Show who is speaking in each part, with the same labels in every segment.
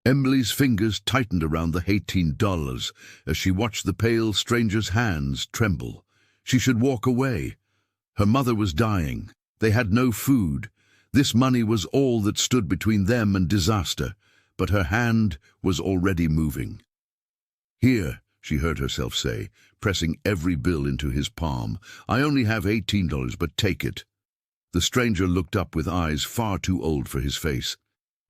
Speaker 1: Emily's fingers tightened around the $18 as she watched the pale stranger's hands tremble. She should walk away. Her mother was dying. They had no food. This money was all that stood between them and disaster, but her hand was already moving. "Here," she heard herself say, pressing every bill into his palm. "I only have $18, but take it." The stranger looked up with eyes far too old for his face.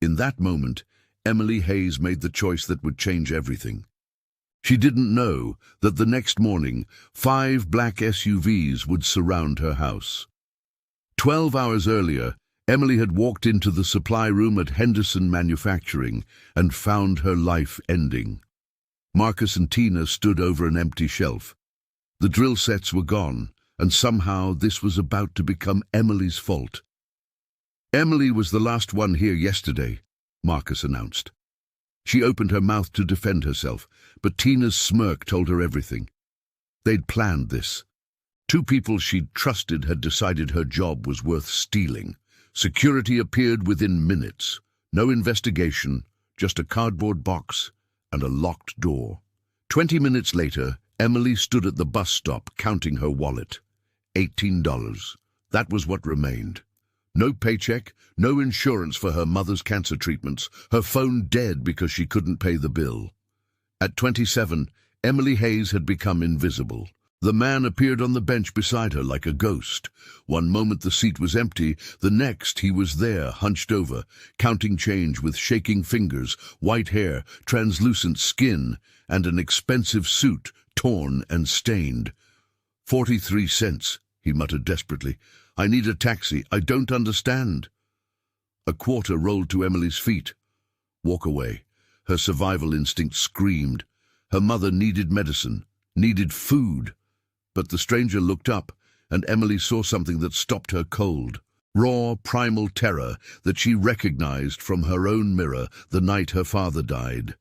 Speaker 1: In that moment, Emily Hayes made the choice that would change everything. She didn't know that the next morning, 5 black SUVs would surround her house. 12 hours earlier, Emily had walked into the supply room at Henderson Manufacturing and found her life ending. Marcus and Tina stood over an empty shelf. The drill sets were gone, and somehow this was about to become Emily's fault. "Emily was the last one here yesterday," Marcus announced. She opened her mouth to defend herself, but Tina's smirk told her everything. They'd planned this. 2 people she'd trusted had decided her job was worth stealing. Security appeared within minutes. No investigation, just a cardboard box and a locked door. 20 minutes later, Emily stood at the bus stop counting her wallet. $18. That was what remained. No paycheck, no insurance for her mother's cancer treatments, her phone dead because she couldn't pay the bill. At 27, Emily Hayes had become invisible. The man appeared on the bench beside her like a ghost. One moment the seat was empty, the next he was there, hunched over, counting change with shaking fingers, white hair, translucent skin, and an expensive suit, torn and stained. 43 cents, he muttered desperately. "I need a taxi. I don't understand." A quarter rolled to Emily's feet. Walk away. Her survival instinct screamed. Her mother needed medicine, needed food. But the stranger looked up, and Emily saw something that stopped her cold. Raw, primal terror that she recognized from her own mirror the night her father died.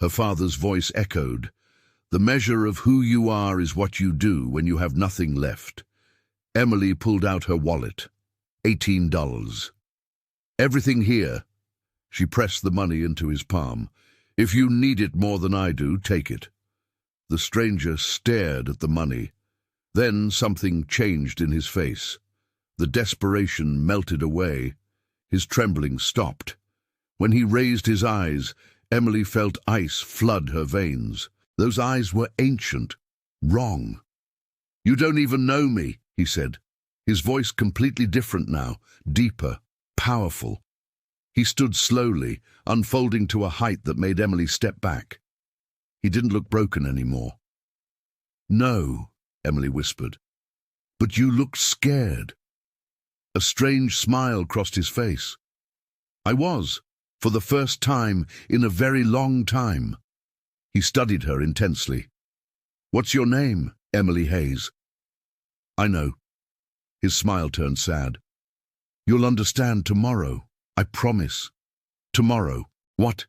Speaker 1: Her father's voice echoed. "The measure of who you are is what you do when you have nothing left." Emily pulled out her wallet. $18. "Everything here." She pressed the money into his palm. "If you need it more than I do, take it." The stranger stared at the money. Then something changed in his face. The desperation melted away. His trembling stopped. When he raised his eyes, Emily felt ice flood her veins. Those eyes were ancient, wrong. "You don't even know me," he said, his voice completely different now, deeper, powerful. He stood slowly, unfolding to a height that made Emily step back. He didn't look broken anymore. "No," Emily whispered, "but you looked scared." A strange smile crossed his face. "I was, for the first time in a very long time." He studied her intensely. "What's your name?" "Emily Hayes." "I know." His smile turned sad. "You'll understand tomorrow, I promise." "Tomorrow." "What?"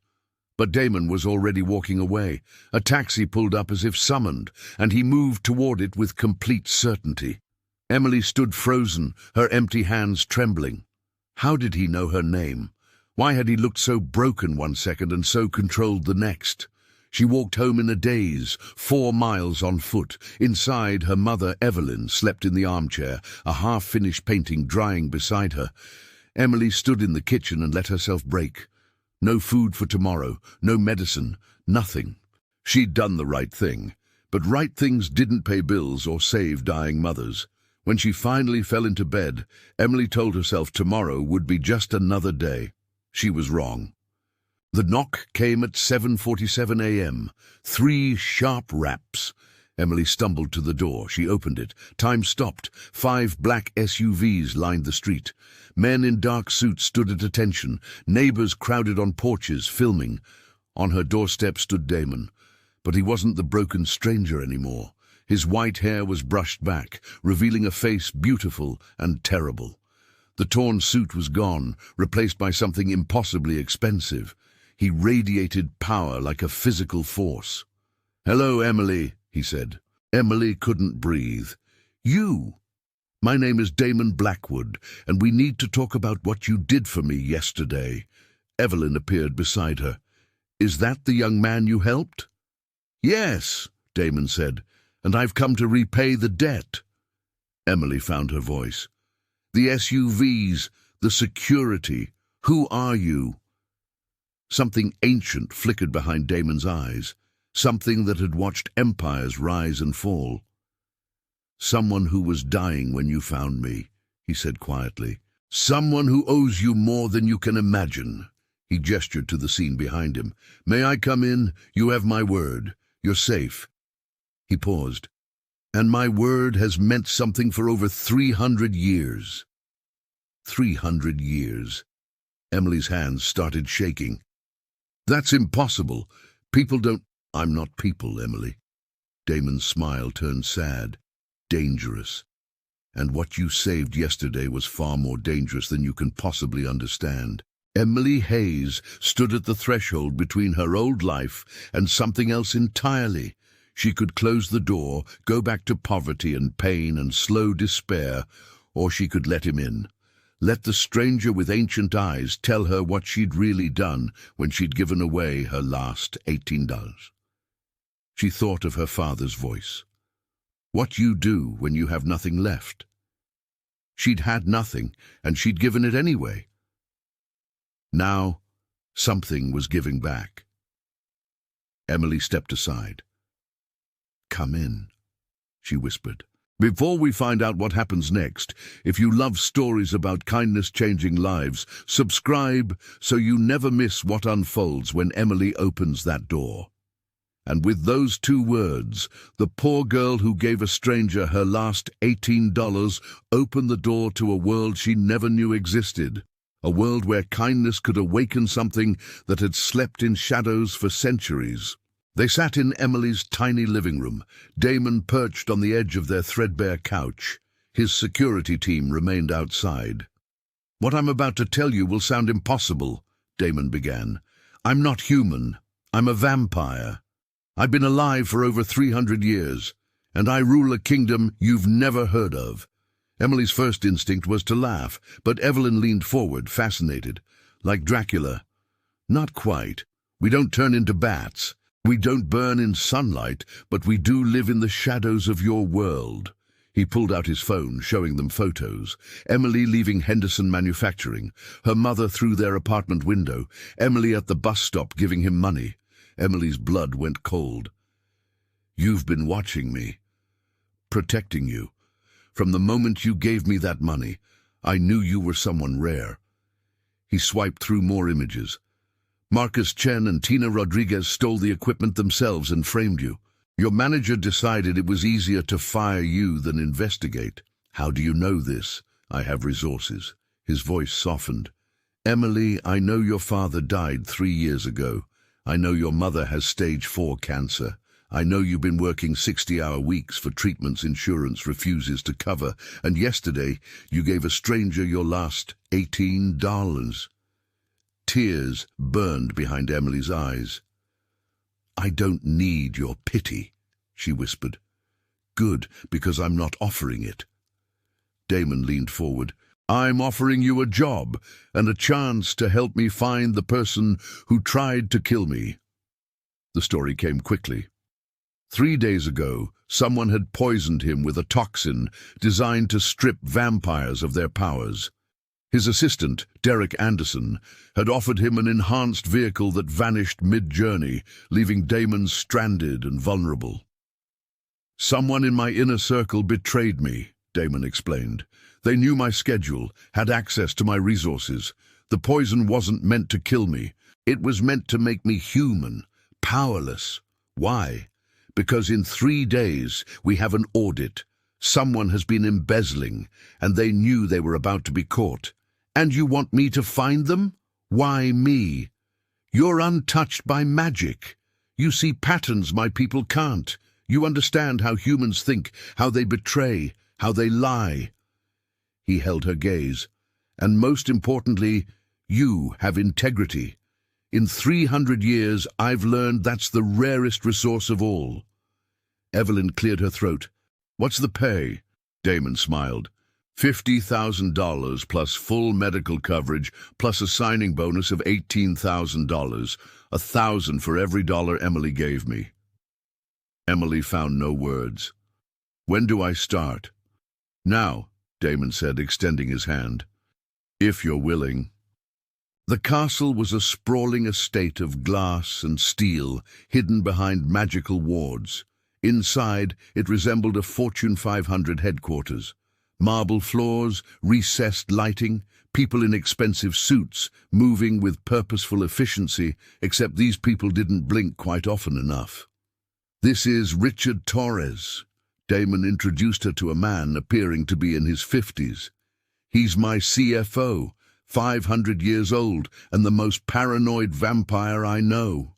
Speaker 1: But Damon was already walking away. A taxi pulled up as if summoned, and he moved toward it with complete certainty. Emily stood frozen, her empty hands trembling. How did he know her name? Why had he looked so broken one second and so controlled the next? She walked home in a daze, 4 miles on foot. Inside, her mother, Evelyn, slept in the armchair, a half-finished painting drying beside her. Emily stood in the kitchen and let herself break. No food for tomorrow, no medicine, nothing. She'd done the right thing, but right things didn't pay bills or save dying mothers. When she finally fell into bed, Emily told herself tomorrow would be just another day. She was wrong. The knock came at 7:47 a.m. 3 sharp raps. Emily stumbled to the door. She opened it. Time stopped. 5 black SUVs lined the street. Men in dark suits stood at attention. Neighbors crowded on porches, filming. On her doorstep stood Damon. But he wasn't the broken stranger anymore. His white hair was brushed back, revealing a face beautiful and terrible. The torn suit was gone, replaced by something impossibly expensive. He radiated power like a physical force. "Hello, Emily," he said. Emily couldn't breathe. "You? My name is Damon Blackwood, and we need to talk about what you did for me yesterday." Evelyn appeared beside her. Is that the young man you helped? Yes, Damon said, and I've come to repay the debt. Emily found her voice. The SUVs, the security. Who are you? Something ancient flickered behind Damon's eyes, something that had watched empires rise and fall. Someone who was dying when you found me, he said quietly. Someone who owes you more than you can imagine. He gestured to the scene behind him. May I come in? You have my word. You're safe. He paused. And my word has meant something for over 300 years. 300 years. Emily's hands started shaking. That's impossible. People don't... I'm not people, Emily. Damon's smile turned sad. Dangerous. And what you saved yesterday was far more dangerous than you can possibly understand. Emily Hayes stood at the threshold between her old life and something else entirely. She could close the door, go back to poverty and pain and slow despair, or she could let him in. Let the stranger with ancient eyes tell her what she'd really done when she'd given away her last $18. She thought of her father's voice. What you do when you have nothing left. She'd had nothing, and she'd given it anyway. Now, something was giving back. Emily stepped aside. Come in, she whispered. Before we find out what happens next, if you love stories about kindness changing lives, subscribe so you never miss what unfolds when Emily opens that door. And with those 2 words, the poor girl who gave a stranger her last $18 opened the door to a world she never knew existed. A world where kindness could awaken something that had slept in shadows for centuries. They sat in Emily's tiny living room, Damon perched on the edge of their threadbare couch. His security team remained outside. What I'm about to tell you will sound impossible, Damon began. I'm not human. I'm a vampire. I've been alive for over 300 years, and I rule a kingdom you've never heard of. Emily's first instinct was to laugh, but Evelyn leaned forward, fascinated. Like Dracula. Not quite. We don't turn into bats. We don't burn in sunlight, but we do live in the shadows of your world. He pulled out his phone, showing them photos. Emily leaving Henderson Manufacturing, her mother through their apartment window, Emily at the bus stop giving him money. Emily's blood went cold. You've been watching me. Protecting you. From the moment you gave me that money, I knew you were someone rare. He swiped through more images. Marcus Chen and Tina Rodriguez stole the equipment themselves and framed you. Your manager decided it was easier to fire you than investigate. How do you know this? I have resources. His voice softened. Emily, I know your father died 3 years ago. I know your mother has stage 4 cancer. I know you've been working 60-hour weeks for treatments insurance refuses to cover, and yesterday you gave a stranger your last $18. Tears burned behind Emily's eyes. I don't need your pity, she whispered. Good, because I'm not offering it. Damon leaned forward. I'm offering you a job and a chance to help me find the person who tried to kill me. The story came quickly. 3 days ago, someone had poisoned him with a toxin designed to strip vampires of their powers. His assistant, Derek Anderson, had offered him an enhanced vehicle that vanished mid-journey, leaving Damon stranded and vulnerable. Someone in my inner circle betrayed me, Damon explained. They knew my schedule, had access to my resources. The poison wasn't meant to kill me. It was meant to make me human, powerless. Why? Because in 3 days we have an audit. Someone has been embezzling, and they knew they were about to be caught. And you want me to find them? Why me? You're untouched by magic. You see patterns my people can't. You understand how humans think, how they betray, how they lie. He held her gaze. And most importantly, you have integrity. In 300 years, I've learned that's the rarest resource of all. Evelyn cleared her throat. What's the pay? Damon smiled. $50,000 plus full medical coverage plus a signing bonus of $18,000. 1,000 for every dollar Emily gave me. Emily found no words. When do I start? Now, Damon said, extending his hand. If you're willing. The castle was a sprawling estate of glass and steel, hidden behind magical wards. Inside, it resembled a Fortune 500 headquarters. Marble floors, recessed lighting, people in expensive suits, moving with purposeful efficiency, except these people didn't blink quite often enough. This is Richard Torres. Damon introduced her to a man appearing to be in his 50s. He's my CFO, 500 years old, and the most paranoid vampire I know.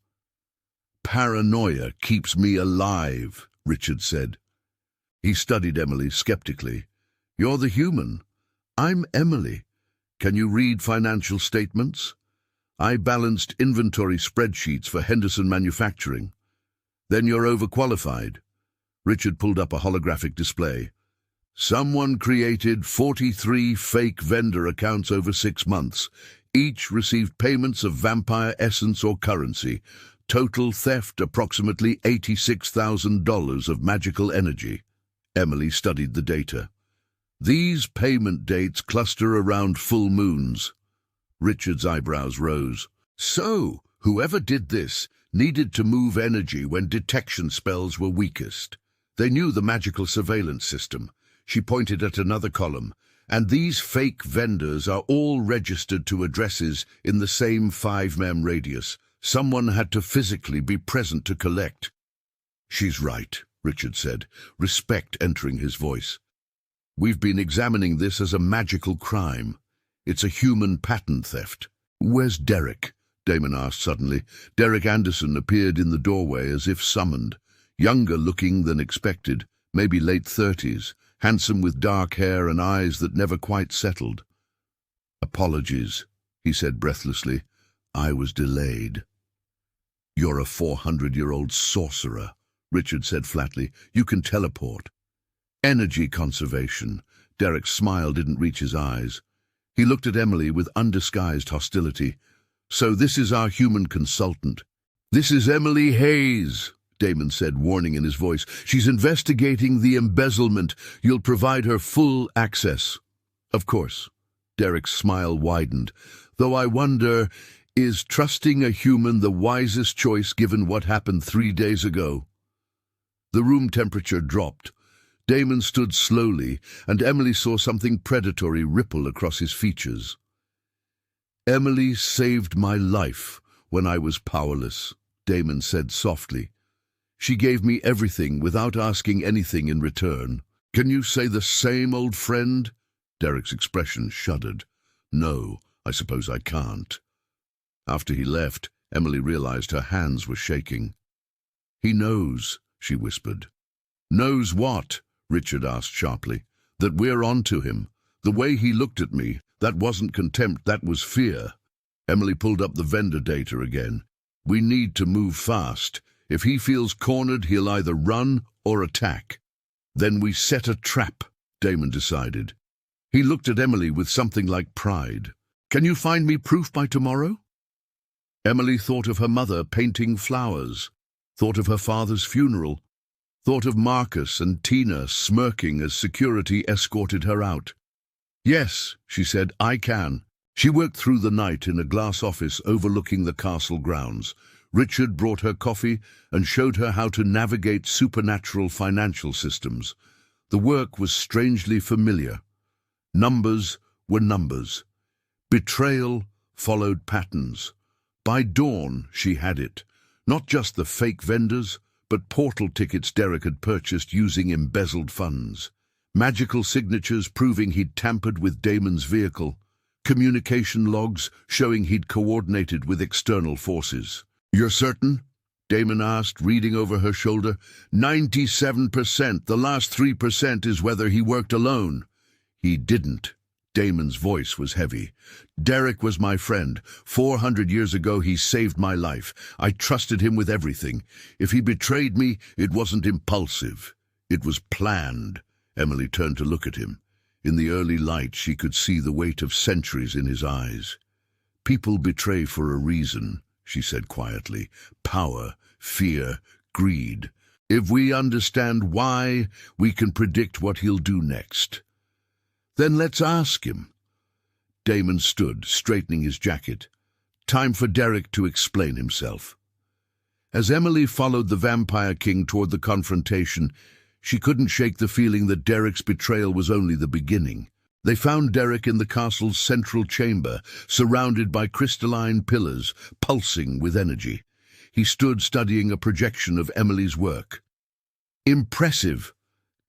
Speaker 1: Paranoia keeps me alive, Richard said. He studied Emily skeptically. You're the human. I'm Emily. Can you read financial statements? I balanced inventory spreadsheets for Henderson Manufacturing. Then you're overqualified. Richard pulled up a holographic display. Someone created 43 fake vendor accounts over 6 months. Each received payments of vampire essence or currency. Total theft approximately $86,000 of magical energy. Emily studied the data. These payment dates cluster around full moons. Richard's eyebrows rose. So, whoever did this needed to move energy when detection spells were weakest. They knew the magical surveillance system. She pointed at another column. And these fake vendors are all registered to addresses in the same 5-mem radius. Someone had to physically be present to collect. She's right, Richard said, respect entering his voice. We've been examining this as a magical crime. It's a human pattern theft. Where's Derek? Damon asked suddenly. Derek Anderson appeared in the doorway as if summoned. Younger looking than expected, maybe late 30s, handsome with dark hair and eyes that never quite settled. Apologies, he said breathlessly. I was delayed. You're a 400-year-old sorcerer, Richard said flatly. You can teleport. Energy conservation. Derek's smile didn't reach his eyes. He looked at Emily with undisguised hostility. So this is our human consultant. This is Emily Hayes, Damon said, warning in his voice. She's investigating the embezzlement. You'll provide her full access. Of course. Derek's smile widened. Though I wonder, is trusting a human the wisest choice given what happened 3 days ago? The room temperature dropped. Damon stood slowly, and Emily saw something predatory ripple across his features. Emily saved my life when I was powerless, Damon said softly. She gave me everything without asking anything in return. Can you say the same, old friend? Derek's expression shuddered. No, I suppose I can't. After he left, Emily realized her hands were shaking. He knows, she whispered. Knows what? Richard asked sharply. That we're on to him. The way he looked at me, that wasn't contempt, that was fear. Emily pulled up the vendor data again. We need to move fast. If he feels cornered, he'll either run or attack. Then we set a trap, Damon decided. He looked at Emily with something like pride. Can you find me proof by tomorrow? Emily thought of her mother painting flowers, thought of her father's funeral, thought of Marcus and Tina smirking as security escorted her out. Yes, she said, I can. She worked through the night in a glass office overlooking the castle grounds. Richard brought her coffee and showed her how to navigate supernatural financial systems. The work was strangely familiar. Numbers were numbers. Betrayal followed patterns. By dawn, she had it. Not just the fake vendors, but portal tickets Derek had purchased using embezzled funds. Magical signatures proving he'd tampered with Damon's vehicle. Communication logs showing he'd coordinated with external forces. You're certain? Damon asked, reading over her shoulder. 97%. The last 3% is whether he worked alone. He didn't. Damon's voice was heavy. Derek was my friend. 400 years ago, he saved my life. I trusted him with everything. If he betrayed me, it wasn't impulsive. It was planned. Emily turned to look at him. In the early light, she could see the weight of centuries in his eyes. People betray for a reason, she said quietly. Power, fear, greed. If we understand why, we can predict what he'll do next. Then let's ask him. Damon stood, straightening his jacket. Time for Derek to explain himself. As Emily followed the Vampire King toward the confrontation, she couldn't shake the feeling that Derek's betrayal was only the beginning. They found Derek in the castle's central chamber, surrounded by crystalline pillars, pulsing with energy. He stood studying a projection of Emily's work. Impressive,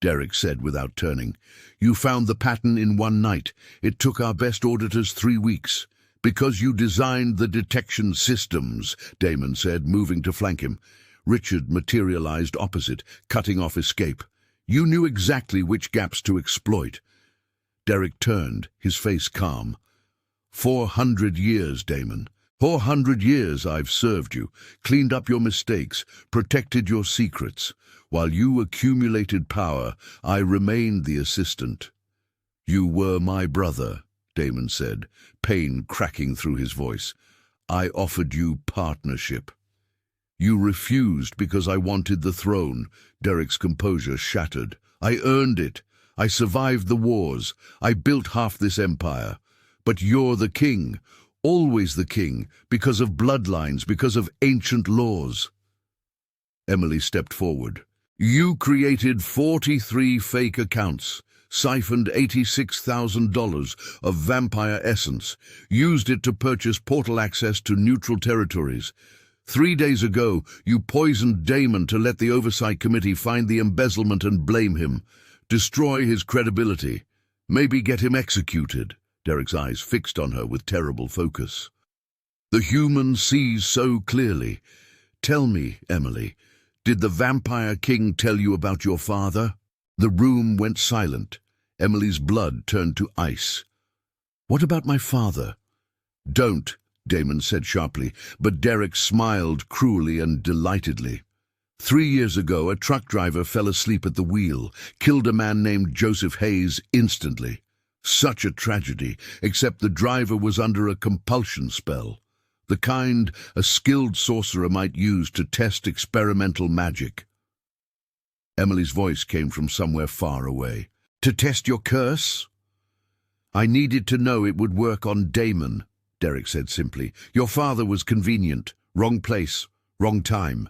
Speaker 1: Derek said without turning. You found the pattern in one night. It took our best auditors 3 weeks. Because you designed the detection systems, Damon said, moving to flank him. Richard materialized opposite, cutting off escape. You knew exactly which gaps to exploit. Derek turned, his face calm. 400 years, Damon. 400 years I've served you, cleaned up your mistakes, protected your secrets. While you accumulated power, I remained the assistant. You were my brother, Damon said, pain cracking through his voice. I offered you partnership. You refused because I wanted the throne. Derek's composure shattered. I earned it. I survived the wars. I built half this empire. But you're the king, always the king, because of bloodlines, because of ancient laws. Emily stepped forward. You created 43 fake accounts, siphoned $86,000 of vampire essence, used it to purchase portal access to neutral territories. 3 days ago, you poisoned Damon to let the Oversight Committee find the embezzlement and blame him. Destroy his credibility. Maybe get him executed. Derek's eyes fixed on her with terrible focus. The human sees so clearly. Tell me, Emily, did the Vampire King tell you about your father? The room went silent. Emily's blood turned to ice. What about my father? Don't, Damon said sharply, but Derek smiled cruelly and delightedly. 3 years ago, a truck driver fell asleep at the wheel, killed a man named Joseph Hayes instantly. Such a tragedy, except the driver was under a compulsion spell, the kind a skilled sorcerer might use to test experimental magic. Emily's voice came from somewhere far away. To test your curse? I needed to know it would work on Damon, Derek said simply. Your father was convenient. Wrong place, wrong time.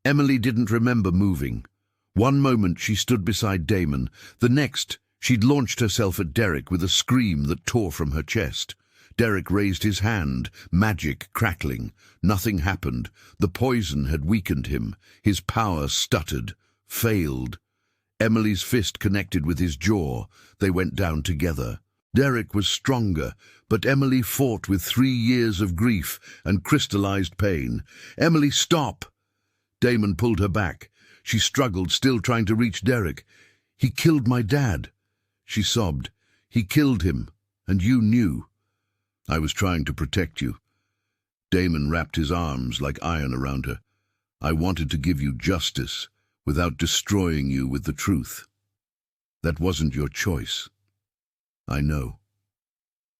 Speaker 1: Emily didn't remember moving. One moment she stood beside Damon. The next, she'd launched herself at Derek with a scream that tore from her chest. Derek raised his hand, magic crackling. Nothing happened. The poison had weakened him. His power stuttered, failed. Emily's fist connected with his jaw. They went down together. Derek was stronger, but Emily fought with 3 years of grief and crystallized pain. Emily, stop! Damon pulled her back. She struggled, still trying to reach Derek. He killed my dad. She sobbed. He killed him, and you knew. I was trying to protect you. Damon wrapped his arms like iron around her. I wanted to give you justice without destroying you with the truth. That wasn't your choice. I know.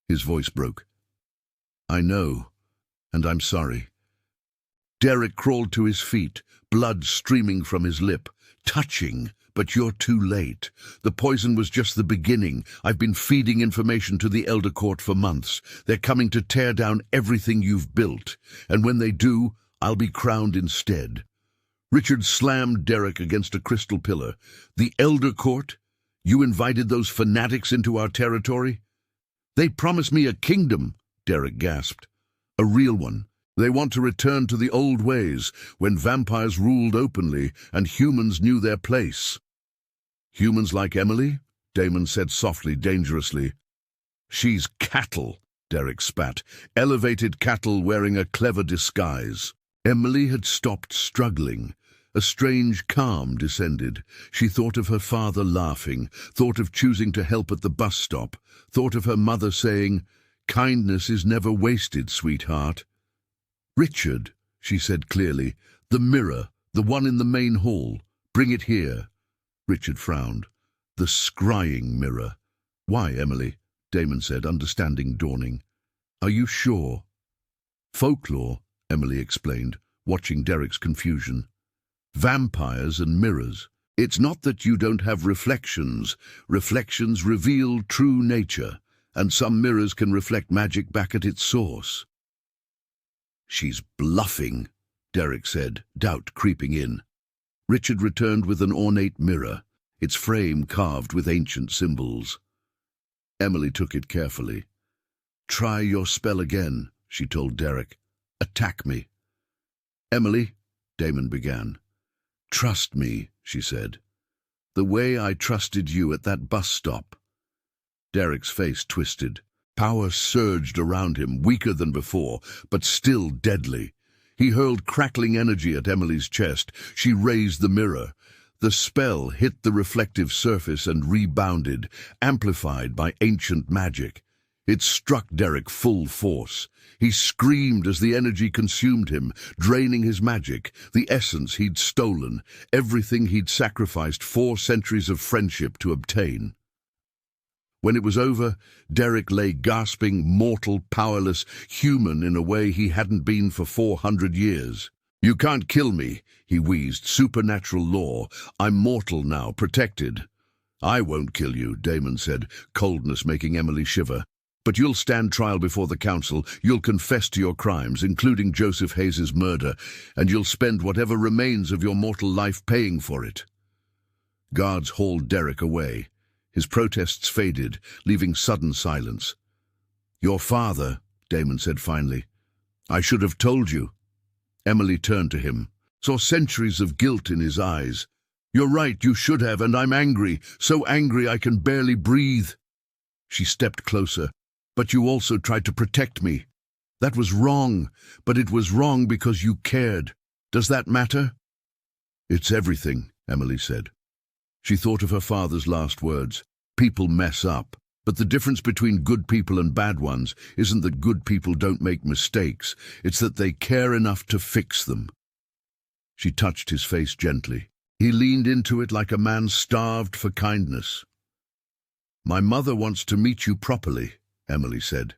Speaker 1: His voice broke. I know, and I'm sorry. Derek crawled to his feet, blood streaming from his lip. Touching, but you're too late. The poison was just the beginning. I've been feeding information to the Elder Court for months. They're coming to tear down everything you've built. And when they do, I'll be crowned instead. Richard slammed Derek against a crystal pillar. The Elder Court? You invited those fanatics into our territory? They promised me a kingdom, Derek gasped. A real one. They want to return to the old ways, when vampires ruled openly and humans knew their place. Humans like Emily? Damon said softly, dangerously. She's cattle, Derek spat. Elevated cattle wearing a clever disguise. Emily had stopped struggling. A strange calm descended. She thought of her father laughing, thought of choosing to help at the bus stop, thought of her mother saying, "Kindness is never wasted, sweetheart." "Richard," she said clearly, "the mirror, the one in the main hall. Bring it here." Richard frowned. "The scrying mirror." "Why, Emily?" Damon said, understanding dawning. "Are you sure?" Folklore, Emily explained, watching Derek's confusion. Vampires and mirrors. It's not that you don't have reflections. Reflections reveal true nature, and some mirrors can reflect magic back at its source. She's bluffing, Derek said, doubt creeping in. Richard returned with an ornate mirror, its frame carved with ancient symbols. Emily took it carefully. "Try your spell again," she told Derek. "Attack me." "Emily," Damon began. "Trust me," she said. "The way I trusted you at that bus stop." Derek's face twisted. Power surged around him, weaker than before, but still deadly. He hurled crackling energy at Emily's chest. She raised the mirror. The spell hit the reflective surface and rebounded, amplified by ancient magic. It struck Derek full force. He screamed as the energy consumed him, draining his magic, the essence he'd stolen, everything he'd sacrificed 4 centuries of friendship to obtain. When it was over, Derek lay gasping, mortal, powerless, human in a way he hadn't been for 400 years. "You can't kill me," he wheezed. "Supernatural law. I'm mortal now, protected." "I won't kill you," Damon said, coldness making Emily shiver. "But you'll stand trial before the council, you'll confess to your crimes, including Joseph Hayes's murder, and you'll spend whatever remains of your mortal life paying for it." Guards hauled Derek away. His protests faded, leaving sudden silence. "Your father," Damon said finally. "I should have told you." Emily turned to him, saw centuries of guilt in his eyes. "You're right, you should have, and I'm angry, so angry I can barely breathe." She stepped closer. "But you also tried to protect me. That was wrong, but it was wrong because you cared. Does that matter?" "It's everything," Emily said. She thought of her father's last words. People mess up, but the difference between good people and bad ones isn't that good people don't make mistakes, it's that they care enough to fix them. She touched his face gently. He leaned into it like a man starved for kindness. "My mother wants to meet you properly," Emily said.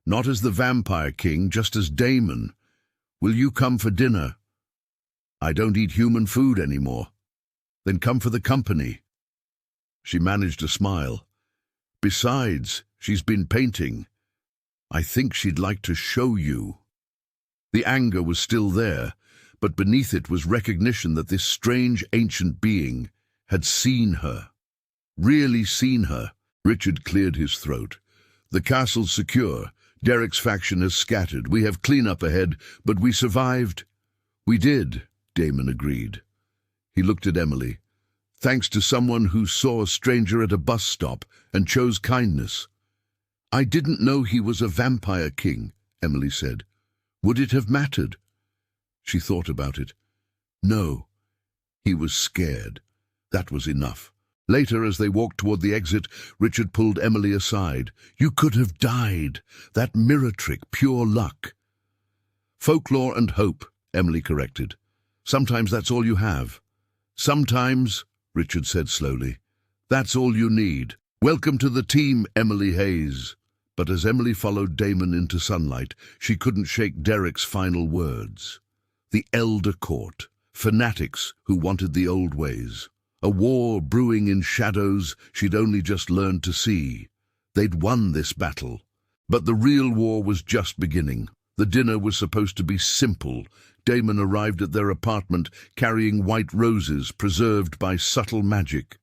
Speaker 1: "Not as the Vampire King, just as Damon. Will you come for dinner?" "I don't eat human food anymore." "Then come for the company." She managed a smile. "Besides, she's been painting. I think she'd like to show you." The anger was still there, but beneath it was recognition that this strange ancient being had seen her. Really seen her. Richard cleared his throat. "The castle's secure. Derek's faction has scattered. We have cleanup ahead, but we survived." "We did," Damon agreed. He looked at Emily. "Thanks to someone who saw a stranger at a bus stop and chose kindness." "I didn't know he was a vampire king," Emily said. "Would it have mattered?" She thought about it. No. He was scared. That was enough. Later, as they walked toward the exit, Richard pulled Emily aside. "You could have died. That mirror trick, pure luck." "Folklore and hope," Emily corrected. "Sometimes that's all you have." "Sometimes," Richard said slowly, "that's all you need. Welcome to the team, Emily Hayes." But as Emily followed Damon into sunlight, she couldn't shake Derek's final words. The Elder Court, fanatics who wanted the old ways. A war brewing in shadows she'd only just learned to see. They'd won this battle. But the real war was just beginning. The dinner was supposed to be simple. Damon arrived at their apartment carrying white roses preserved by subtle magic.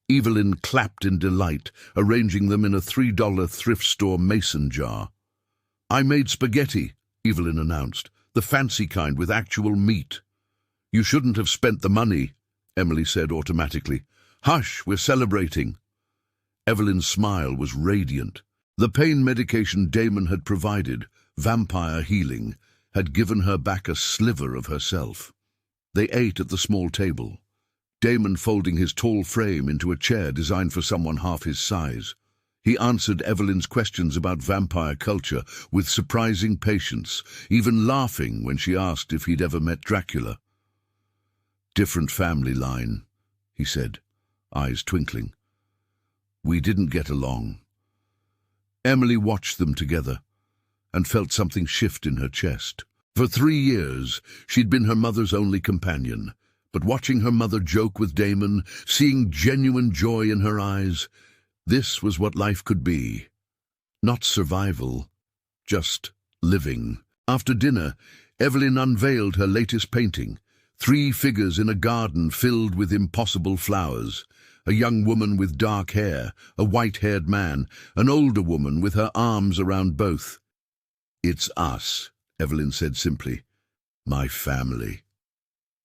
Speaker 1: Evelyn clapped in delight, arranging them in a $3 thrift store mason jar. "I made spaghetti," Evelyn announced, "the fancy kind with actual meat." "You shouldn't have spent the money," Emily said automatically. "Hush, we're celebrating." Evelyn's smile was radiant. The pain medication Damon had provided, vampire healing, had given her back a sliver of herself. They ate at the small table, Damon folding his tall frame into a chair designed for someone half his size. He answered Evelyn's questions about vampire culture with surprising patience, even laughing when she asked if he'd ever met Dracula. "Different family line," he said, eyes twinkling. "We didn't get along." Emily watched them together. and felt something shift in her chest. For 3 years, she'd been her mother's only companion, but watching her mother joke with Damon, seeing genuine joy in her eyes, this was what life could be. Not survival, just living. After dinner, Evelyn unveiled her latest painting, 3 figures in a garden filled with impossible flowers. A young woman with dark hair, a white-haired man, an older woman with her arms around both. "It's us," Evelyn said simply. "My family."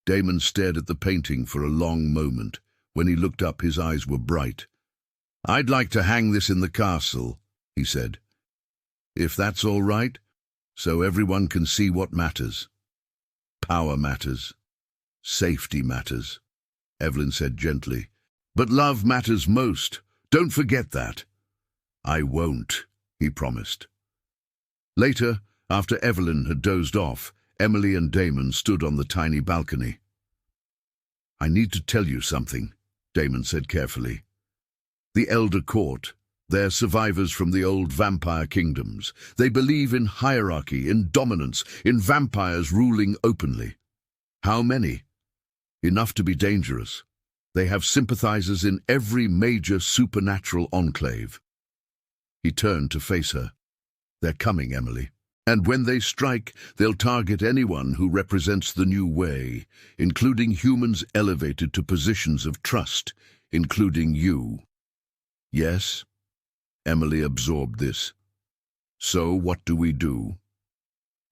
Speaker 1: Damon stared at the painting for a long moment. When he looked up, his eyes were bright. "I'd like to hang this in the castle," he said. "If that's all right, so everyone can see what matters. Power matters. Safety matters," Evelyn said gently. "But love matters most. Don't forget that." "I won't," he promised. Later, after Evelyn had dozed off, Emily and Damon stood on the tiny balcony. "I need to tell you something," Damon said carefully. "The Elder Court, they're survivors from the old vampire kingdoms. They believe in hierarchy, in dominance, in vampires ruling openly. How many? Enough to be dangerous. They have sympathizers in every major supernatural enclave." He turned to face her. "They're coming, Emily. And when they strike, they'll target anyone who represents the new way, including humans elevated to positions of trust, including you." "Yes?" Emily absorbed this. "So what do we do?"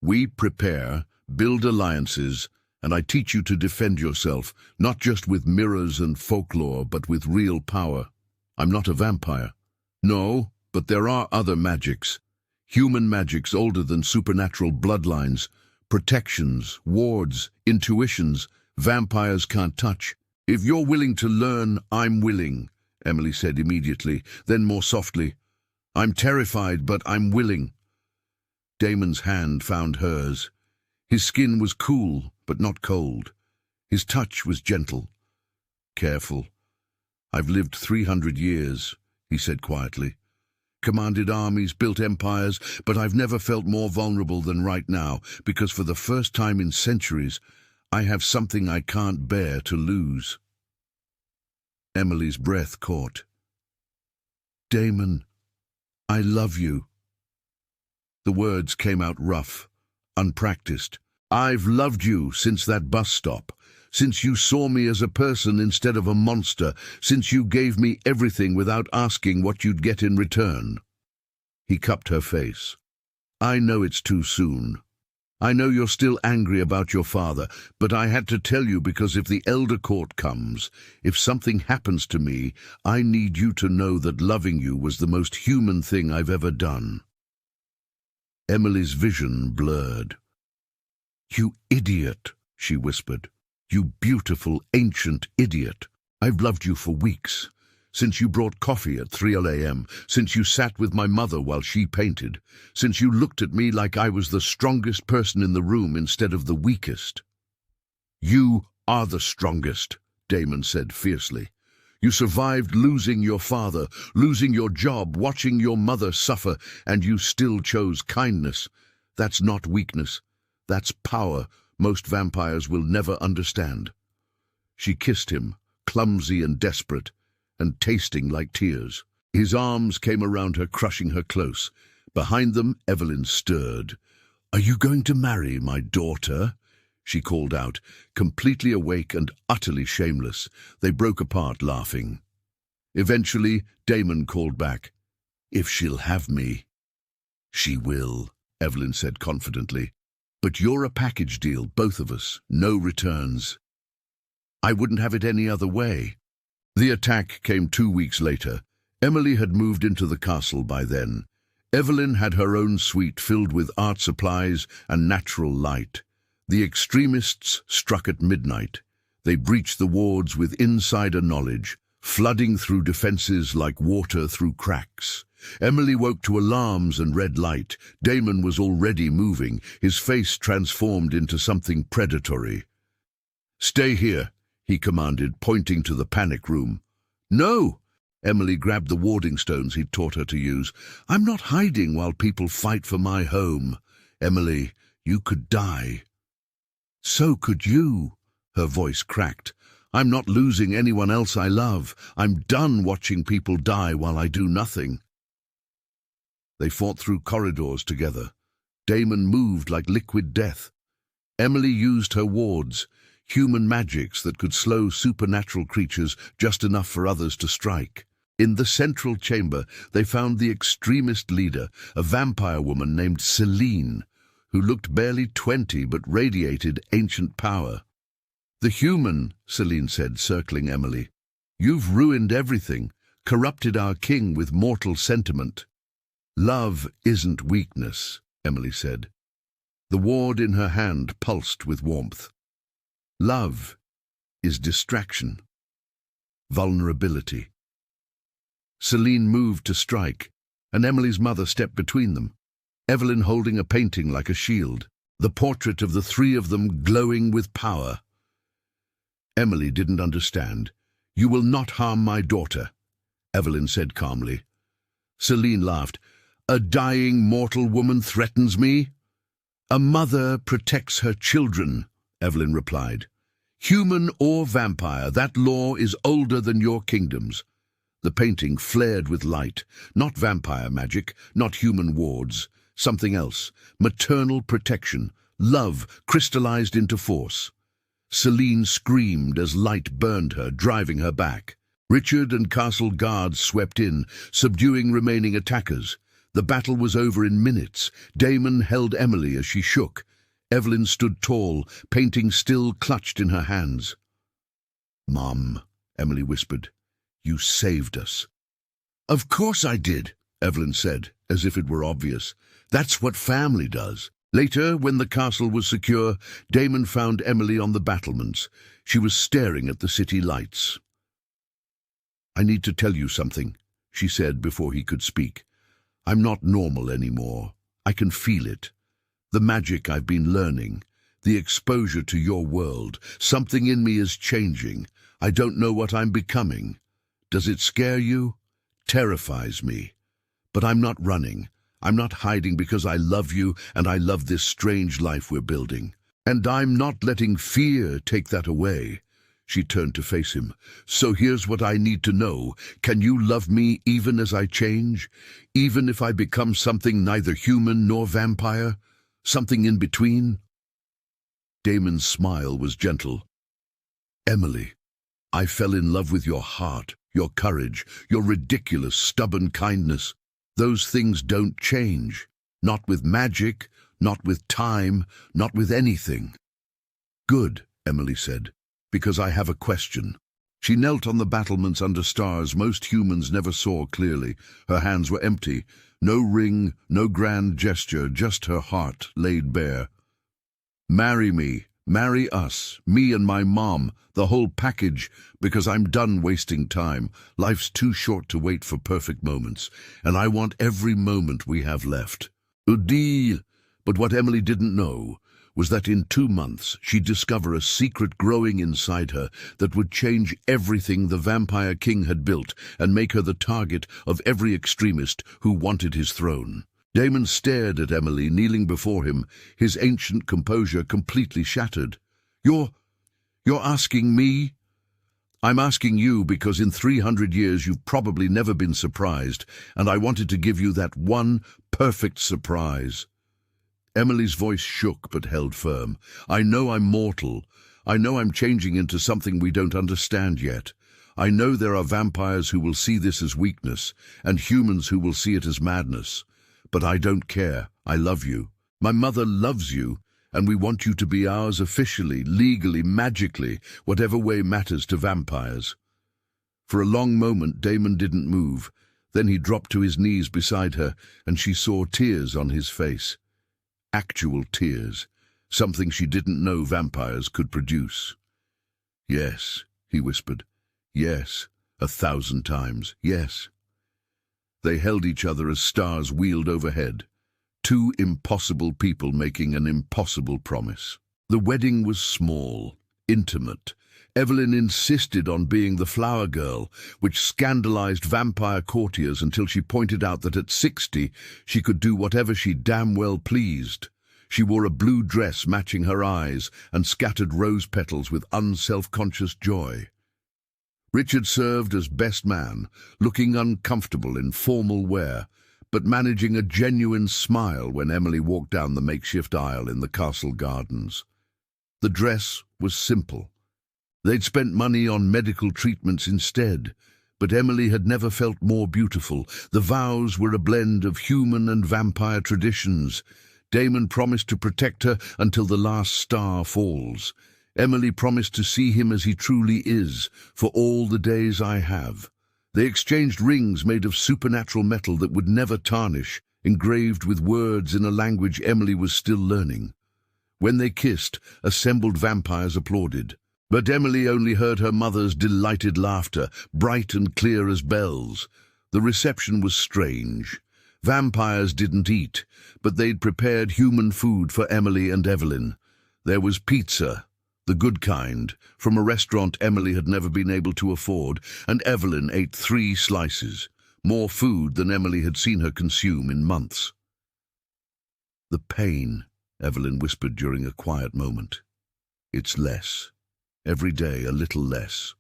Speaker 1: "We prepare, build alliances, and I teach you to defend yourself, not just with mirrors and folklore, but with real power. I'm not a vampire. No, but there are other magics. Human magics older than supernatural bloodlines, protections, wards, intuitions, vampires can't touch. If you're willing to learn, I'm willing," Emily said immediately, then more softly, "I'm terrified, but I'm willing." Damon's hand found hers. His skin was cool, but not cold. His touch was gentle, careful. "I've lived 300 years, he said quietly. "Commanded armies, built empires, but I've never felt more vulnerable than right now, because for the first time in centuries, I have something I can't bear to lose." Emily's breath caught. "Damon, I love you." The words came out rough, unpracticed. "I've loved you since that bus stop, since you saw me as a person instead of a monster, since you gave me everything without asking what you'd get in return." He cupped her face. "I know it's too soon. I know you're still angry about your father, but I had to tell you because if the Elder Court comes, if something happens to me, I need you to know that loving you was the most human thing I've ever done." Emily's vision blurred. "You idiot," she whispered. "You beautiful, ancient idiot. I've loved you for weeks. Since you brought coffee at 3 a.m., since you sat with my mother while she painted, since you looked at me like I was the strongest person in the room instead of the weakest." "You are the strongest," Damon said fiercely. "You survived losing your father, losing your job, watching your mother suffer, and you still chose kindness. That's not weakness. That's power most vampires will never understand." She kissed him, clumsy and desperate, and tasting like tears. His arms came around her, crushing her close. Behind them, Evelyn stirred. "Are you going to marry my daughter?" she called out, completely awake and utterly shameless. They broke apart, laughing. Eventually, Damon called back, "If she'll have me." "She will," Evelyn said confidently. "But you're a package deal, both of us, no returns." "I wouldn't have it any other way." The attack came 2 weeks later. Emily had moved into the castle by then. Evelyn had her own suite filled with art supplies and natural light. The extremists struck at midnight. They breached the wards with insider knowledge, flooding through defenses like water through cracks. Emily woke to alarms and red light. Damon was already moving, his face transformed into something predatory. "Stay here," he commanded, pointing to the panic room. "No!" Emily grabbed the warding stones he'd taught her to use. "I'm not hiding while people fight for my home. Emily, you could die." "So could you." Her voice cracked. "I'm not losing anyone else I love. I'm done watching people die while I do nothing." They fought through corridors together. Damon moved like liquid death. Emily used her wards, human magics that could slow supernatural creatures just enough for others to strike. In the central chamber, they found the extremist leader, a vampire woman named Celine, who looked barely 20 but radiated ancient power. "The human," Celine said, circling Emily. "You've ruined everything, corrupted our king with mortal sentiment." "Love isn't weakness," Emily said. The ward in her hand pulsed with warmth. "Love is distraction, vulnerability." Celine moved to strike, and Emily's mother stepped between them, Evelyn holding a painting like a shield, the portrait of the three of them glowing with power. Emily didn't understand. "You will not harm my daughter," Evelyn said calmly. Celine laughed. "A dying mortal woman threatens me?" "A mother protects her children," Evelyn replied. "Human or vampire, that law is older than your kingdoms." The painting flared with light, not vampire magic, not human wards, something else, maternal protection, love crystallized into force. Celine screamed as light burned her, driving her back. Richard and castle guards swept in, subduing remaining attackers. The battle was over in minutes. Damon held Emily as she shook. Evelyn stood tall, painting still clutched in her hands. "Mom," Emily whispered, "you saved us." "Of course I did," Evelyn said, as if it were obvious. "That's what family does." Later, when the castle was secure, Damon found Emily on the battlements. She was staring at the city lights. "I need to tell you something," she said before he could speak. "I'm not normal anymore. I can feel it. The magic I've been learning, the exposure to your world. Something in me is changing. I don't know what I'm becoming. Does it scare you? Terrifies me. But I'm not running. I'm not hiding because I love you and I love this strange life we're building. And I'm not letting fear take that away." She turned to face him. "So here's what I need to know. Can you love me even as I change? Even if I become something neither human nor vampire? Something in between?" Damon's smile was gentle. "Emily, I fell in love with your heart, your courage, your ridiculous, stubborn kindness. Those things don't change. Not with magic, not with time, not with anything." "Good," Emily said, "because I have a question." She knelt on the battlements under stars most humans never saw clearly. Her hands were empty. No ring, no grand gesture, just her heart laid bare. "Marry me. Marry us, me and my mom, the whole package, because I'm done wasting time. Life's too short to wait for perfect moments, and I want every moment we have left." "A deal." But what Emily didn't know was that in 2 months she'd discover a secret growing inside her that would change everything the vampire king had built and make her the target of every extremist who wanted his throne. Damon stared at Emily, kneeling before him, his ancient composure completely shattered. You're asking me?" "I'm asking you because in 300 years you've probably never been surprised, and I wanted to give you that one perfect surprise." Emily's voice shook but held firm. "I know I'm mortal. I know I'm changing into something we don't understand yet. I know there are vampires who will see this as weakness, and humans who will see it as madness. But I don't care. I love you. My mother loves you, and we want you to be ours officially, legally, magically, whatever way matters to vampires." For a long moment Damon didn't move. Then he dropped to his knees beside her, and she saw tears on his face. Actual tears, something she didn't know vampires could produce. "Yes," he whispered. "Yes, 1,000 times, yes." They held each other as stars wheeled overhead. Two impossible people making an impossible promise. The wedding was small, intimate. Evelyn insisted on being the flower girl, which scandalized vampire courtiers until she pointed out that at 60 she could do whatever she damn well pleased. She wore a blue dress matching her eyes and scattered rose petals with unself-conscious joy. Richard served as best man, looking uncomfortable in formal wear, but managing a genuine smile when Emily walked down the makeshift aisle in the castle gardens. The dress was simple. They'd spent money on medical treatments instead, but Emily had never felt more beautiful. The vows were a blend of human and vampire traditions. Damon promised to protect her until the last star falls. Emily promised to see him as he truly is, for all the days I have. They exchanged rings made of supernatural metal that would never tarnish, engraved with words in a language Emily was still learning. When they kissed, assembled vampires applauded. But Emily only heard her mother's delighted laughter, bright and clear as bells. The reception was strange. Vampires didn't eat, but they'd prepared human food for Emily and Evelyn. There was pizza, the good kind, from a restaurant Emily had never been able to afford, and Evelyn ate 3 slices, more food than Emily had seen her consume in months. "The pain," Evelyn whispered during a quiet moment. "It's less. Every day a little less.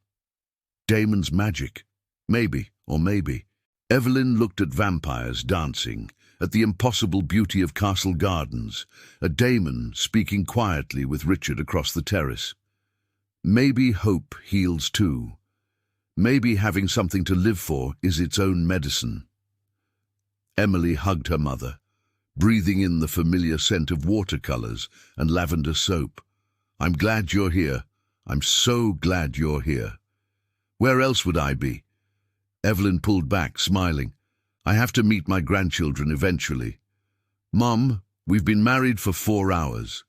Speaker 1: Damon's magic. Maybe, or maybe." Evelyn looked at vampires dancing, at the impossible beauty of castle gardens, at Damon speaking quietly with Richard across the terrace. Maybe hope heals too. Maybe having something to live for is its own medicine. Emily hugged her mother, breathing in the familiar scent of watercolors and lavender soap. "I'm glad you're here. I'm so glad you're here." "Where else would I be?" Evelyn pulled back, smiling. "I have to meet my grandchildren eventually." "Mum, we've been married for 4 hours."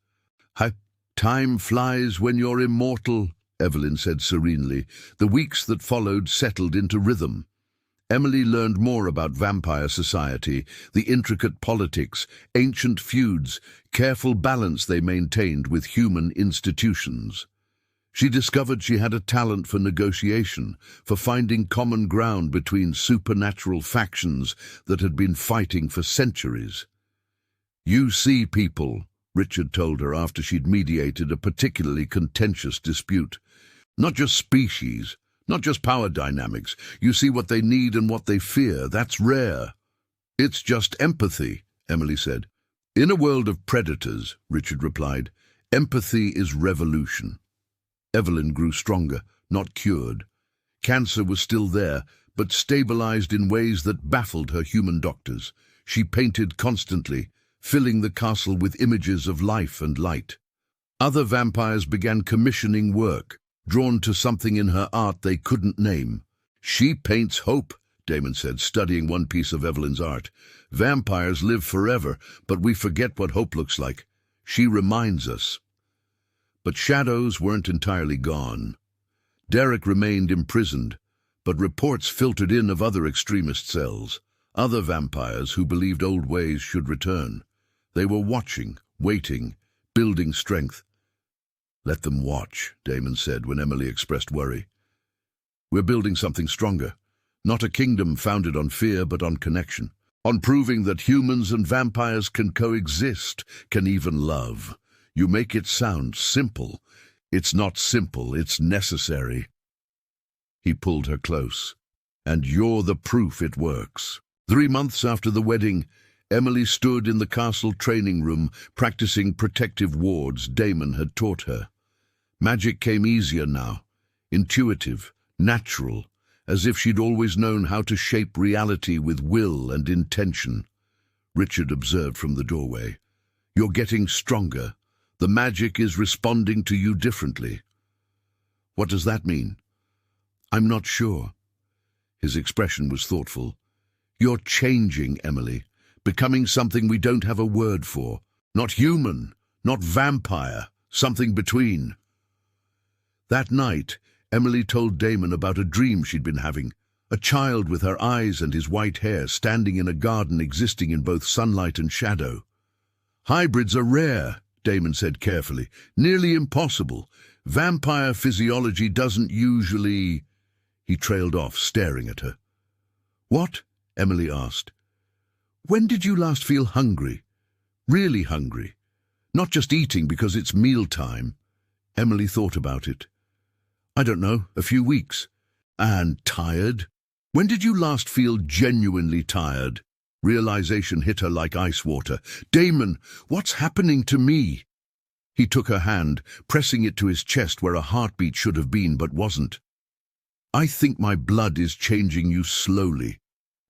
Speaker 1: Time flies when you're immortal," Evelyn said serenely. The weeks that followed settled into rhythm. Emily learned more about vampire society, the intricate politics, ancient feuds, careful balance they maintained with human institutions. She discovered she had a talent for negotiation, for finding common ground between supernatural factions that had been fighting for centuries. "You see people," Richard told her after she'd mediated a particularly contentious dispute. "Not just species, not just power dynamics. You see what they need and what they fear. That's rare." "It's just empathy," Emily said. "In a world of predators," Richard replied, "empathy is revolution." Evelyn grew stronger, not cured. Cancer was still there, but stabilized in ways that baffled her human doctors. She painted constantly, filling the castle with images of life and light. Other vampires began commissioning work, drawn to something in her art they couldn't name. "She paints hope," Damon said, studying one piece of Evelyn's art. "Vampires live forever, but we forget what hope looks like. She reminds us." But shadows weren't entirely gone. Derek remained imprisoned, but reports filtered in of other extremist cells, other vampires who believed old ways should return. They were watching, waiting, building strength. "Let them watch," Damon said when Emily expressed worry. "We're building something stronger, not a kingdom founded on fear but on connection, on proving that humans and vampires can coexist, can even love. You make it sound simple. It's not simple, it's necessary." He pulled her close. "And you're the proof it works." 3 months after the wedding, Emily stood in the castle training room, practicing protective wards Damon had taught her. Magic came easier now, intuitive, natural, as if she'd always known how to shape reality with will and intention. Richard observed from the doorway. "You're getting stronger. The magic is responding to you differently." "What does that mean?" "I'm not sure." His expression was thoughtful. "You're changing, Emily, becoming something we don't have a word for. Not human, not vampire, something between." That night, Emily told Damon about a dream she'd been having. A child with her eyes and his white hair standing in a garden existing in both sunlight and shadow. "Hybrids are rare," Damon said carefully, "nearly impossible. Vampire physiology doesn't usually—" He trailed off, staring at her. "What?" Emily asked. "When did you last feel hungry? Really hungry? Not just eating because it's mealtime." Emily thought about it. "I don't know, a few weeks." "And tired? When did you last feel genuinely tired?" Realization hit her like ice water. "Damon, what's happening to me?" He took her hand, pressing it to his chest where a heartbeat should have been but wasn't. "I think my blood is changing you slowly.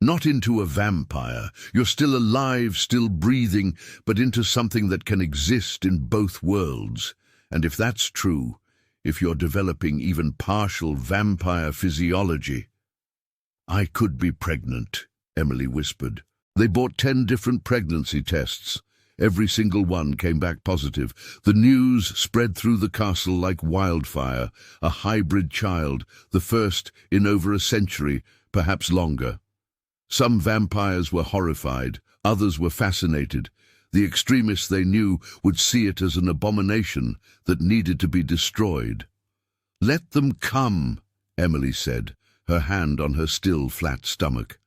Speaker 1: Not into a vampire. You're still alive, still breathing, but into something that can exist in both worlds. And if that's true, if you're developing even partial vampire physiology—" "I could be pregnant," Emily whispered. They bought 10 different pregnancy tests. Every single one came back positive. The news spread through the castle like wildfire. A hybrid child, the first in over a century, perhaps longer. Some vampires were horrified, others were fascinated. The extremists they knew would see it as an abomination that needed to be destroyed. "Let them come," Emily said, her hand on her still flat stomach.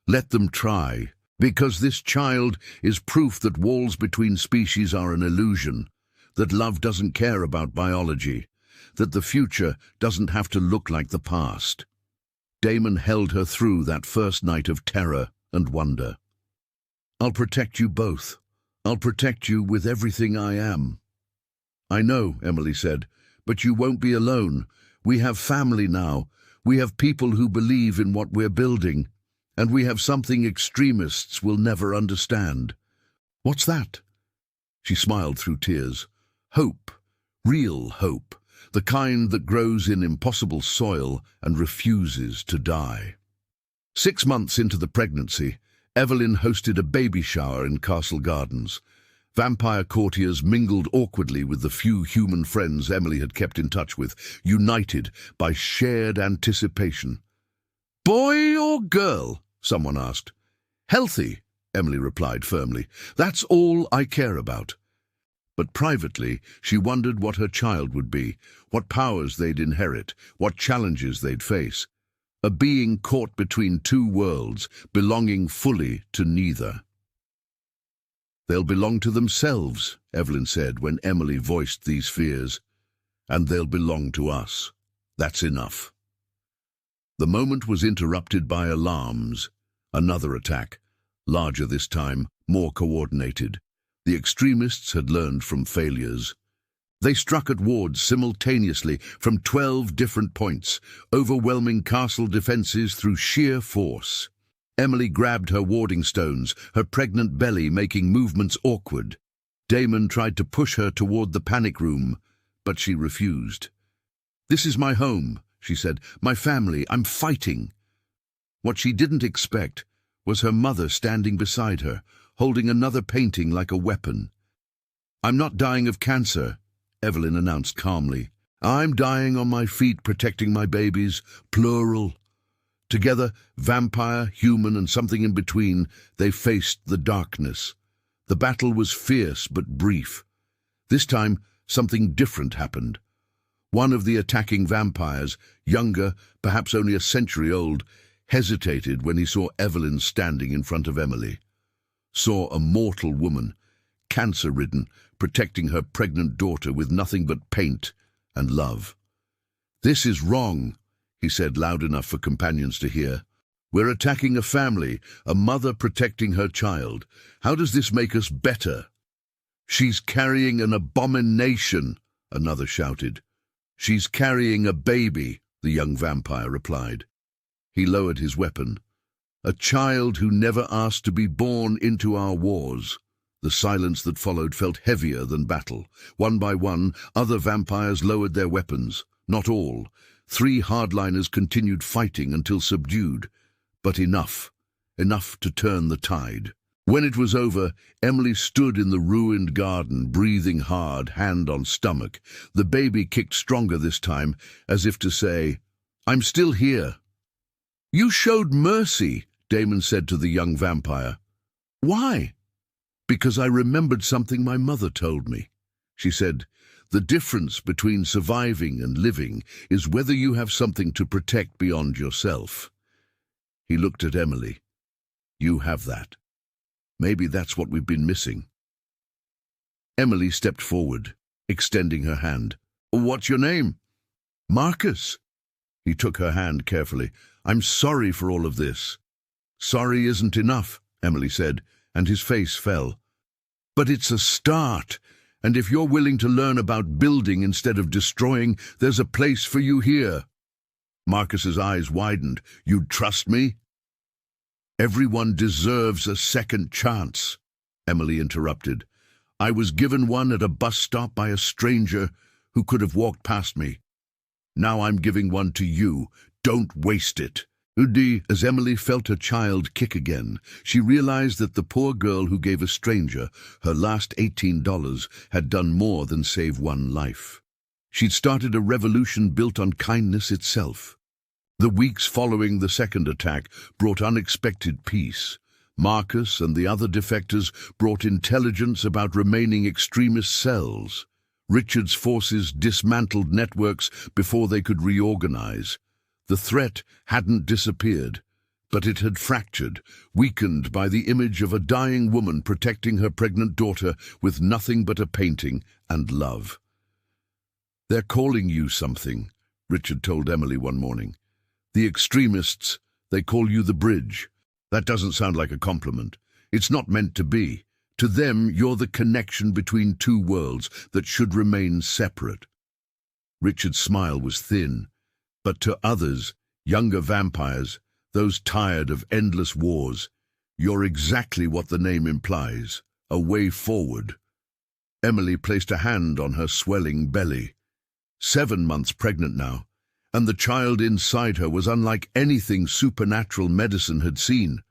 Speaker 1: "Let them try. Because this child is proof that walls between species are an illusion, that love doesn't care about biology, that the future doesn't have to look like the past." Damon held her through that first night of terror and wonder. "I'll protect you both. I'll protect you with everything I am." "I know," Emily said, "but you won't be alone. We have family now. We have people who believe in what we're building. And we have something extremists will never understand." "What's that?" She smiled through tears. "Hope. Real hope. The kind that grows in impossible soil and refuses to die." 6 months into the pregnancy, Evelyn hosted a baby shower in Castle Gardens. Vampire courtiers mingled awkwardly with the few human friends Emily had kept in touch with, united by shared anticipation. "Boy or girl?" someone asked. "Healthy," Emily replied firmly. "That's all I care about." But privately, she wondered what her child would be, what powers they'd inherit, what challenges they'd face. A being caught between two worlds, belonging fully to neither. "They'll belong to themselves," Evelyn said when Emily voiced these fears. "And they'll belong to us. That's enough." The moment was interrupted by alarms. Another attack, larger this time, more coordinated. The extremists had learned from failures. They struck at wards simultaneously from 12 different points, overwhelming castle defenses through sheer force. Emily grabbed her warding stones, her pregnant belly making movements awkward. Damon tried to push her toward the panic room, but she refused. "This is my home," she said. "My family. I'm fighting." What she didn't expect was her mother standing beside her, holding another painting like a weapon. "I'm not dying of cancer," Evelyn announced calmly. "I'm dying on my feet protecting my babies, plural." Together, vampire, human, and something in between, they faced the darkness. The battle was fierce but brief. This time, something different happened. One of the attacking vampires, younger, perhaps only a century old, hesitated when he saw Evelyn standing in front of Emily. Saw a mortal woman, cancer-ridden, protecting her pregnant daughter with nothing but paint and love. "This is wrong," he said loud enough for companions to hear. "We're attacking a family, a mother protecting her child. How does this make us better?" "She's carrying an abomination," another shouted. "She's carrying a baby," the young vampire replied. He lowered his weapon. "A child who never asked to be born into our wars." The silence that followed felt heavier than battle. One by one, other vampires lowered their weapons. Not all. 3 hardliners continued fighting until subdued. But enough. Enough to turn the tide. When it was over, Emily stood in the ruined garden, breathing hard, hand on stomach. The baby kicked stronger this time, as if to say, "I'm still here." "You showed mercy," Damon said to the young vampire. "Why?" "Because I remembered something my mother told me." She said, The difference between surviving and living is whether you have something to protect beyond yourself. He looked at Emily. You have that. Maybe that's what we've been missing. Emily stepped forward, extending her hand. What's your name? Marcus. He took her hand carefully. I'm sorry for all of this. Sorry isn't enough, Emily said, and his face fell. But it's a start, and if you're willing to learn about building instead of destroying, there's a place for you here. Marcus's eyes widened. You'd trust me? Everyone deserves a second chance, Emily interrupted. I was given one at a bus stop by a stranger who could have walked past me. Now I'm giving one to you. Don't waste it. As Emily felt her child kick again, she realized that the poor girl who gave a stranger her last $18 had done more than save one life. She'd started a revolution built on kindness itself. The weeks following the second attack brought unexpected peace. Marcus and the other defectors brought intelligence about remaining extremist cells. Richard's forces dismantled networks before they could reorganize. The threat hadn't disappeared, but it had fractured, weakened by the image of a dying woman protecting her pregnant daughter with nothing but a painting and love. They're calling you something, Richard told Emily one morning. The extremists, they call you the bridge. That doesn't sound like a compliment. It's not meant to be. To them, you're the connection between two worlds that should remain separate. Richard's smile was thin. But to others, younger vampires, those tired of endless wars, you're exactly what the name implies, a way forward. Emily placed a hand on her swelling belly. 7 months pregnant now, and the child inside her was unlike anything supernatural medicine had seen.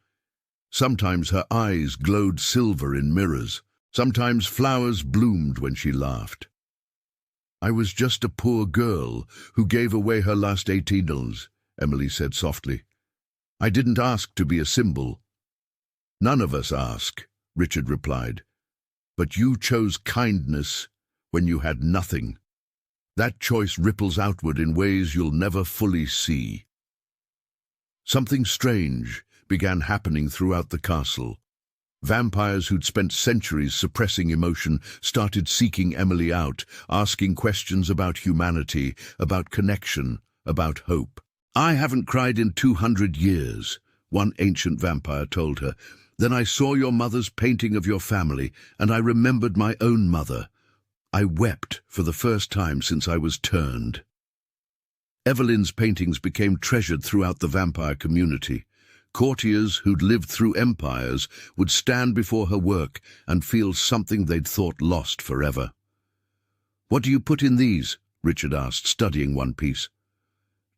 Speaker 1: Sometimes her eyes glowed silver in mirrors. Sometimes flowers bloomed when she laughed. I was just a poor girl who gave away her last $18, Emily said softly. I didn't ask to be a symbol. None of us ask, Richard replied. But you chose kindness when you had nothing. That choice ripples outward in ways you'll never fully see. Something strange began happening throughout the castle. Vampires who'd spent centuries suppressing emotion started seeking Emily out, asking questions about humanity, about connection, about hope. I haven't cried in 200 years, one ancient vampire told her. Then I saw your mother's painting of your family, and I remembered my own mother. I wept for the first time since I was turned. Evelyn's paintings became treasured throughout the vampire community. Courtiers who'd lived through empires would stand before her work and feel something they'd thought lost forever. What do you put in these? Richard asked, studying one piece.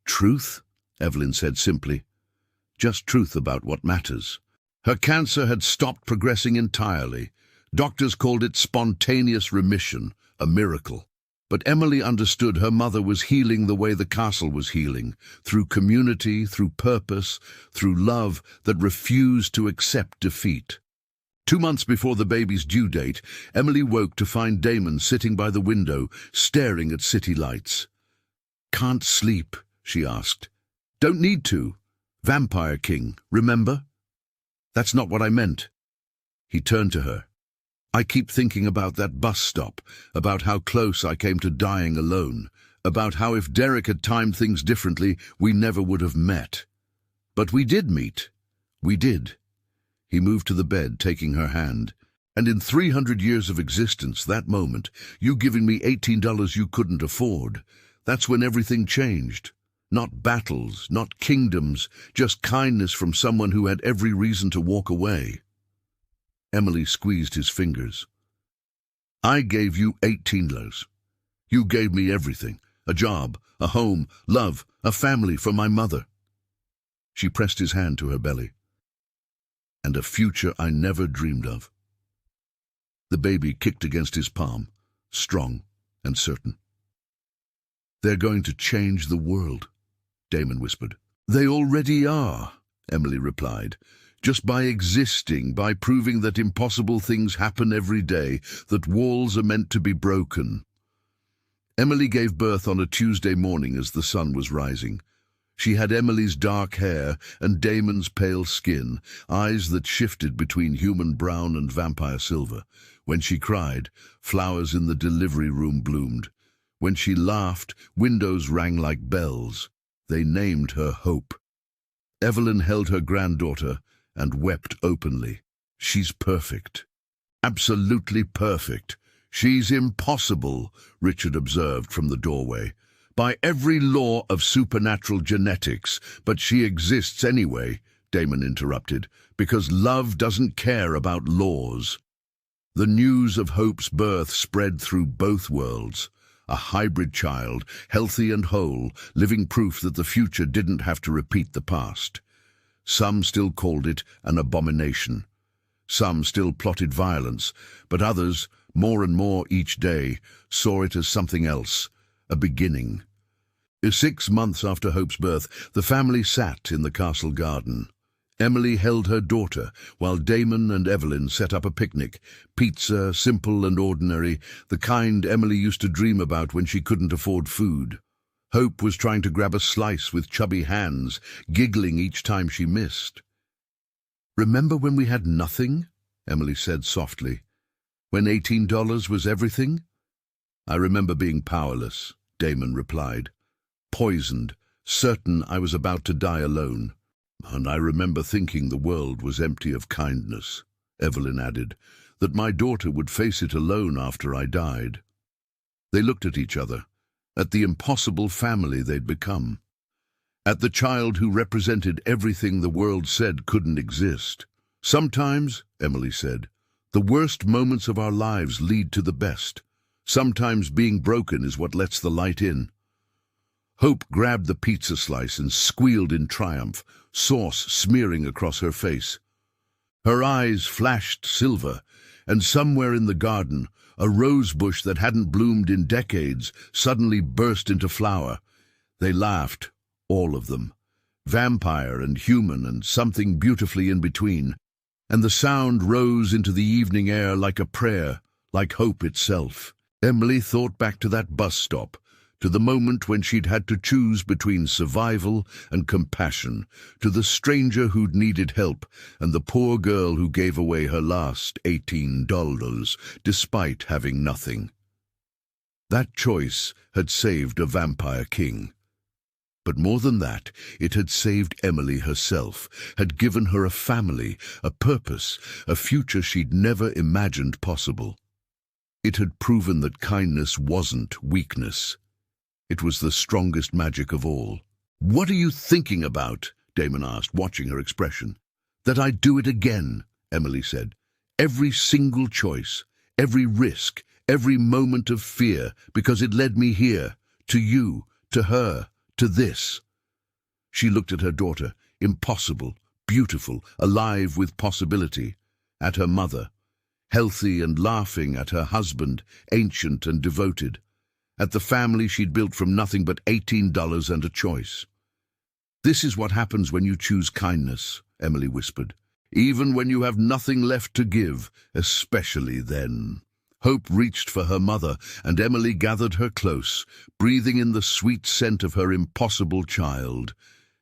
Speaker 1: Truth, Evelyn said simply. Just truth about what matters. Her cancer had stopped progressing entirely. Doctors called it spontaneous remission, a miracle. But Emily understood her mother was healing the way the castle was healing, through community, through purpose, through love that refused to accept defeat. 2 months before the baby's due date, Emily woke to find Damon sitting by the window, staring at city lights. Can't sleep, she asked. Don't need to. Vampire King, remember? That's not what I meant. He turned to her. I keep thinking about that bus stop, about how close I came to dying alone, about how if Derek had timed things differently, we never would have met. But we did meet. We did. He moved to the bed, taking her hand. And in 300 years of existence, that moment, you giving me $18 you couldn't afford, that's when everything changed. Not battles, not kingdoms, just kindness from someone who had every reason to walk away. Emily squeezed his fingers. I gave you $18. You gave me everything, a job, a home, love, a family for my mother. She pressed his hand to her belly. And a future I never dreamed of. The baby kicked against his palm, strong and certain. They're going to change the world, Damon whispered. They already are, Emily replied. Just by existing, by proving that impossible things happen every day, that walls are meant to be broken. Emily gave birth on a Tuesday morning as the sun was rising. She had Emily's dark hair and Damon's pale skin, eyes that shifted between human brown and vampire silver. When she cried, flowers in the delivery room bloomed. When she laughed, windows rang like bells. They named her Hope. Evelyn held her granddaughter and wept openly. "She's perfect. Absolutely perfect. She's impossible," Richard observed from the doorway. "By every law of supernatural genetics, but she exists anyway," Damon interrupted, "because love doesn't care about laws." The news of Hope's birth spread through both worlds. A hybrid child, healthy and whole, living proof that the future didn't have to repeat the past. Some still called it an abomination. Some still plotted violence, but others, more and more each day, saw it as something else, a beginning. 6 months after Hope's birth, the family sat in the castle garden. Emily held her daughter, while Damon and Evelyn set up a picnic. Pizza, simple and ordinary, the kind Emily used to dream about when she couldn't afford food. Hope was trying to grab a slice with chubby hands, giggling each time she missed. "Remember when we had nothing?" Emily said softly. "When $18 was everything?" "I remember being powerless," Damon replied. "Poisoned, certain I was about to die alone. And I remember thinking the world was empty of kindness," Evelyn added, "that my daughter would face it alone after I died." They looked at each other, at the impossible family they'd become, at the child who represented everything the world said couldn't exist. "Sometimes," Emily said, "the worst moments of our lives lead to the best. Sometimes being broken is what lets the light in." Hope grabbed the pizza slice and squealed in triumph, sauce smearing across her face. Her eyes flashed silver, and somewhere in the garden, a rose bush that hadn't bloomed in decades suddenly burst into flower. They laughed, all of them, vampire and human and something beautifully in between, and the sound rose into the evening air like a prayer, like hope itself. Emily thought back to that bus stop, to the moment when she'd had to choose between survival and compassion, to the stranger who'd needed help and the poor girl who gave away her last $18 despite having nothing. That choice had saved a vampire king. But more than that, it had saved Emily herself, had given her a family, a purpose, a future she'd never imagined possible. It had proven that kindness wasn't weakness. It was the strongest magic of all. "What are you thinking about?" Damon asked, watching her expression. "That I'd do it again," Emily said. "Every single choice, every risk, every moment of fear, because it led me here, to you, to her, to this." She looked at her daughter, impossible, beautiful, alive with possibility, at her mother, healthy and laughing, at her husband, ancient and devoted, at the family she'd built from nothing but $18 and a choice. "This is what happens when you choose kindness," Emily whispered. "Even when you have nothing left to give, especially then." Hope reached for her mother, and Emily gathered her close, breathing in the sweet scent of her impossible child.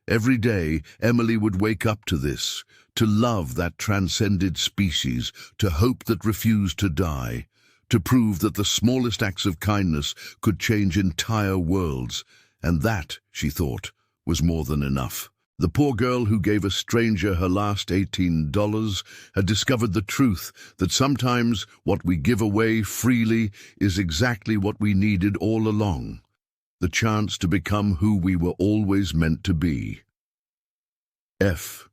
Speaker 1: Every day, Emily would wake up to this, to love that transcended species, to hope that refused to die, to prove that the smallest acts of kindness could change entire worlds, and that, she thought, was more than enough. The poor girl who gave a stranger her last $18 had discovered the truth that sometimes what we give away freely is exactly what we needed all along, the chance to become who we were always meant to be. F.